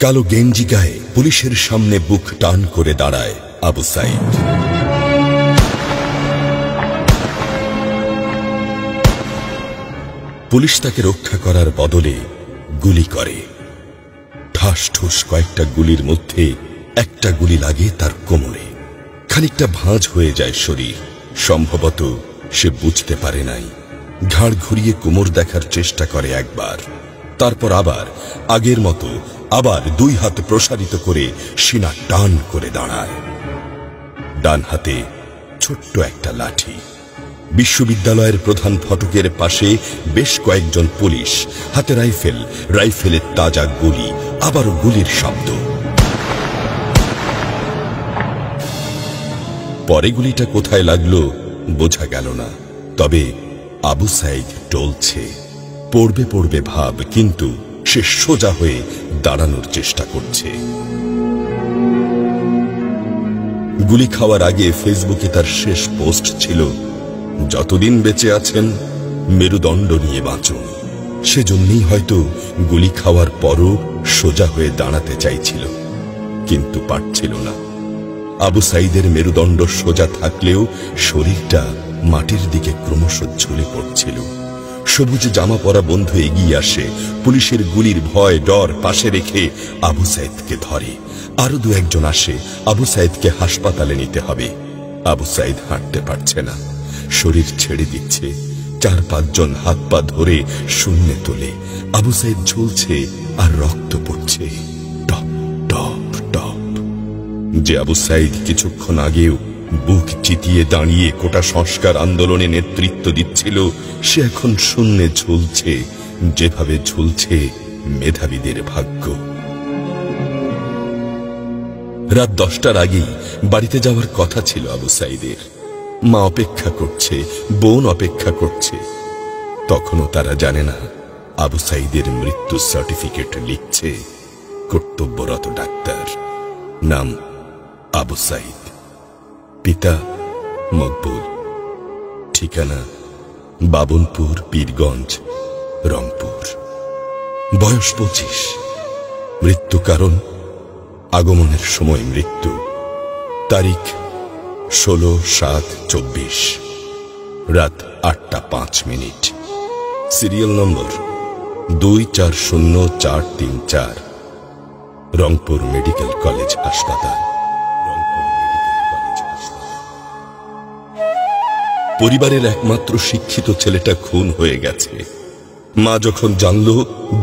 কালো গেঞ্জি গায়ে পুলিশের সামনে বুক টান করে দাঁড়ায় আবু সাইদ। পুলিশ তাকে রক্ষা করার বদলে গুলি করে। ঠাস ঠুস কয়েকটা গুলির মধ্যে একটা গুলি লাগে তার কোমরে। খানিকটা ভাঁজ হয়ে যায় শরীর। সম্ভবত সে বুঝতে পারে নাই। ঘাড় ঘুরিয়ে কোমর দেখার চেষ্টা করে একবার, তারপর আবার আগের মতো আবার দুই হাত প্রসারিত করে সিনা টান করে দাঁড়ায়। ডান হাতে ছোট্ট একটা লাঠি। বিশ্ববিদ্যালয়ের প্রধান ফটকের পাশে বেশ কয়েকজন পুলিশ, হাতে রাইফেল, রাইফেলের তাজা গুলি, আবারও গুলির শব্দ। পরে গুলিটা কোথায় লাগলো বোঝা গেল না। তবে আবু সাইদ টলছে। পড়বে পড়বে ভাব, কিন্তু সে সোজা হয়ে দাঁড়ানোর চেষ্টা করছে। গুলি খাওয়ার আগে ফেসবুকে তার শেষ পোস্ট ছিল, যতদিন বেঁচে আছেন মেরুদণ্ড নিয়ে বাঁচুন। সেজন্যই হয়তো গুলি খাওয়ার পরও সোজা হয়ে দাঁড়াতে চাইছিল, কিন্তু পারছিল না। আবু সাইদের মেরুদণ্ড সোজা থাকলেও শরীরটা মাটির দিকে ক্রমশ ঝুলে পড়ছিল। সবুজ জামা পরা বন্ধু এগিয়ে আসে, পুলিশের গুলির ভয় ডর পাশে রেখে আবু সাইদকে ধরে। আরো দু একজন আসে, আবু সাইদকে হাসপাতালে নিতে হবে। আবু সাইদ হাঁটতে পারছে না, শরীর ছেড়ে দিচ্ছে। 4-5 জন হাত পা ধরে শূন্যে তোলে। আবু সাইদ ঝুলছে আর রক্ত পড়ছে টপ টপ টপ। যে আবু সাইদ কিছুক্ষণ আগেও বুক চিতিয়ে দাঁড়িয়ে কোটা সংস্কার আন্দোলনে নেতৃত্ব দিচ্ছিল, সে এখন শূন্যে ঝুলছে, যেভাবে ঝুলছে মেধাবীদের ভাগ্য। রাত 10টার আগেই বাড়িতে যাওয়ার কথা ছিল আবু সাইদের। মা অপেক্ষা করছে, বোন অপেক্ষা করছে। তখনও তারা জানে না আবু সাইদের মৃত্যু সার্টিফিকেট লিখছে কর্তব্যরত ডাক্তার। নাম আবু সাইদ, পিতা মকবুল, ঠিকানা বাবনপুর, পীরগঞ্জ, রংপুর। বয়স 25। মৃত্যু কারণ আগমনের সময় মৃত্যু। তারিখ 16/7/24, রাত 8টা 5 minute. Serial number 240434, Rangpur medical college হাসপাতাল। পরিবারের একমাত্র শিক্ষিত ছেলেটা খুন হয়ে গেছে। মা যখন জানল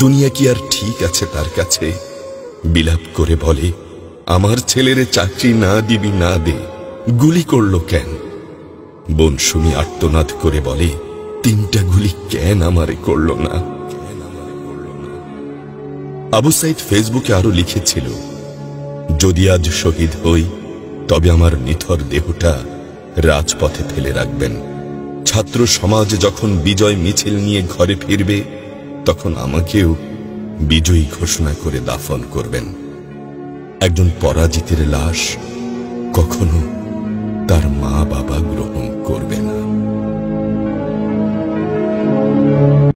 দুনিয়া কি আর ঠিক আছে তার কাছে, বিলাপ করে বলে, আমার ছেলেরে চাকরি না দিবি না দে, গুলি করলো কেন? বোন শুনি আর্তনাদ করে বলে, 3টা গুলি কেন আমারে করলো না? আবু সাইদ ফেসবুকে আরো লিখেছিল, যদি আজ শহীদ হই তবে আমার নিথর দেহটা রাজপথে ফেলে রাখবেন। ছাত্র সমাজ যখন বিজয় মিছিল নিয়ে ঘরে ফিরবে, তখন আমাকেও বিজয়ী ঘোষণা করে দাফন করবেন। একজন পরাজিতের লাশ কখনো তার মা বাবা গ্রহণ করবে না।